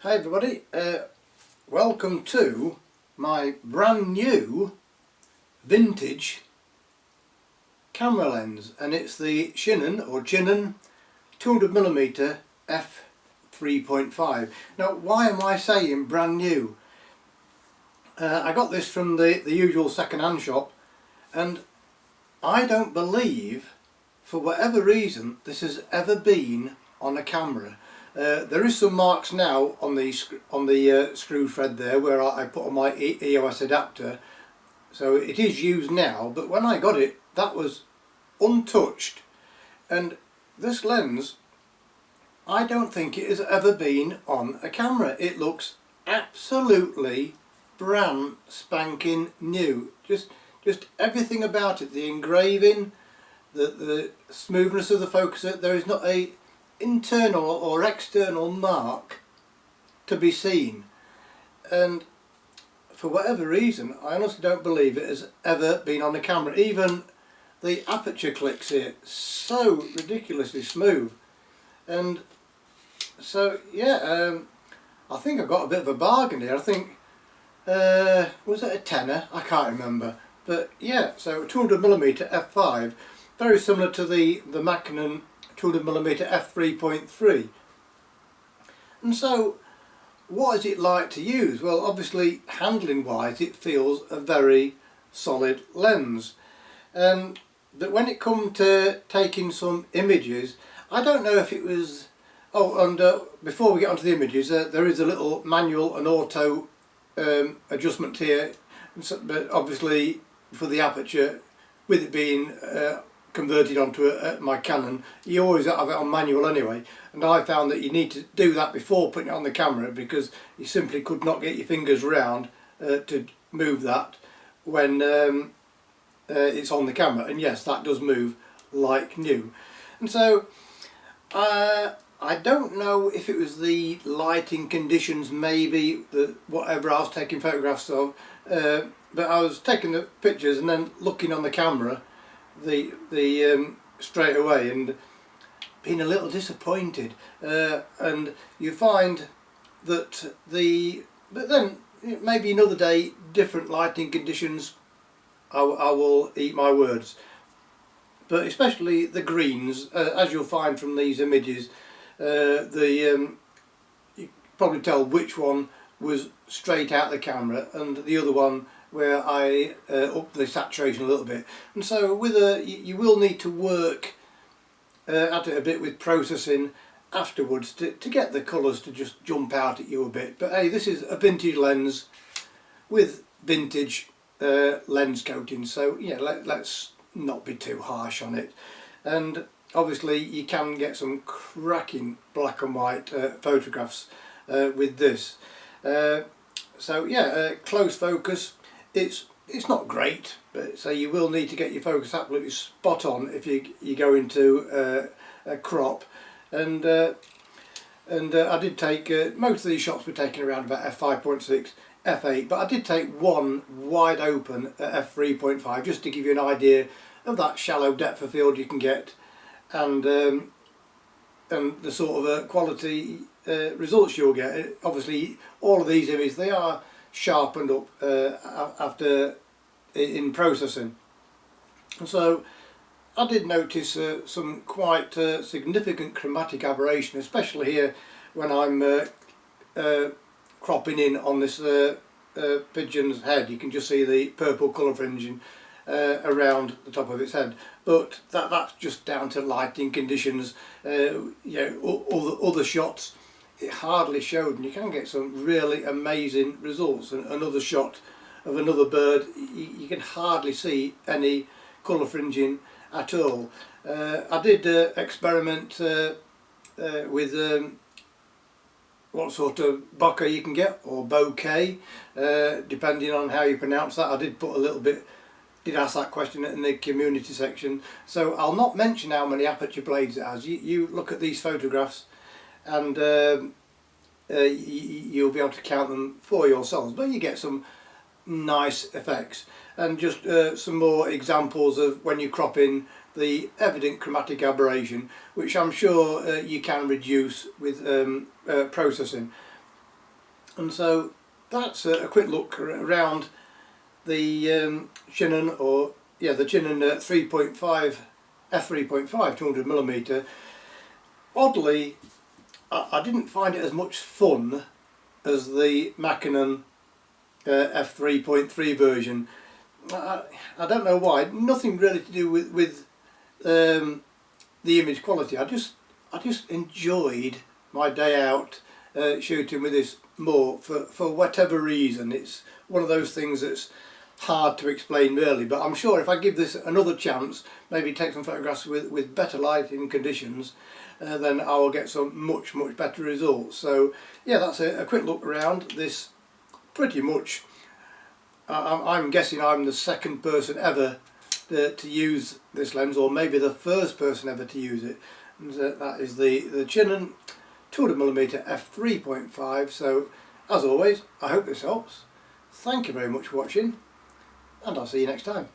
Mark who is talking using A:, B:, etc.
A: Hi everybody, welcome to my brand new vintage camera lens, and it's the Chinon 200mm f3.5. Now why am I saying brand new? I got this from the usual second-hand shop, and I don't believe, for whatever reason, this has ever been on a camera. There is some marks now on the screw thread there where I put on my EOS adapter, so it is used now, but when I got it that was untouched. And this lens, I don't think it has ever been on a camera. It looks absolutely brand spanking new. Just everything about it, the engraving, the smoothness of the focuser. There is not a internal or external mark to be seen, and for whatever reason I honestly don't believe it has ever been on the camera. Even the aperture clicks here, so ridiculously smooth. And so yeah, I think I got a bit of a bargain here. I think was it a tenner? I can't remember, but yeah, so 200mm f5, very similar to the Chinon 200mm f3.3. And so what is it like to use? Well, obviously handling wise it feels a very solid lens, but when it comes to taking some images, I don't know if it was, before we get onto the images, there is a little manual and auto adjustment here, but obviously for the aperture, with it being converted onto my Canon, you always have it on manual anyway, and I found that you need to do that before putting it on the camera, because you simply could not get your fingers round to move that when it's on the camera. And yes, that does move like new. And so I don't know if it was the lighting conditions, maybe whatever I was taking photographs of, but I was taking the pictures and then looking on the camera straight away and being a little disappointed, and you find that but then maybe another day, different lighting conditions, I will eat my words. But especially the greens, as you'll find from these images, you probably tell which one was straight out the camera and the other one where I upped the saturation a little bit. And so with you will need to work at it a bit with processing afterwards to get the colours to just jump out at you a bit. But hey, this is a vintage lens with vintage lens coating, so yeah, let's not be too harsh on it. And obviously you can get some cracking black and white photographs with this. So yeah, close focus, it's not great, but so you will need to get your focus absolutely spot on if you go into a crop. And I did take most of these shots were taken around about f5.6, f8, but I did take one wide open at f3.5 just to give you an idea of that shallow depth of field you can get, and the sort of quality results you'll get. Obviously all of these images, they are sharpened up after in processing. So I did notice some quite significant chromatic aberration, especially here when I'm cropping in on this pigeon's head. You can just see the purple colour fringing around the top of its head, but that's just down to lighting conditions. Other shots it hardly showed, and you can get some really amazing results. And another shot of another bird, you can hardly see any colour fringing at all. I did experiment with what sort of bokeh you can get, or bokeh, depending on how you pronounce that. I did put a little bit, did ask that question in the community section, so I'll not mention how many aperture blades it has. You look at these photographs and you'll be able to count them for yourselves, but you get some nice effects. And just some more examples of when you crop in the evident chromatic aberration, which I'm sure you can reduce with processing. And so that's a quick look around the Chinon, or yeah, the Chinon 3.5 f3.5 200mm. Oddly, I didn't find it as much fun as the Chinon f3.3 version. I don't know why. Nothing really to do with the image quality. I just enjoyed my day out shooting with this more for whatever reason. It's one of those things that's hard to explain really, but I'm sure if I give this another chance, maybe take some photographs with better lighting conditions, then I will get some much better results. So yeah, that's a quick look around this. Pretty much, I'm guessing I'm the second person ever to use this lens, or maybe the first person ever to use it. And that is the Chinon 200mm f3.5. So as always, I hope this helps. Thank you very much for watching, and I'll see you next time.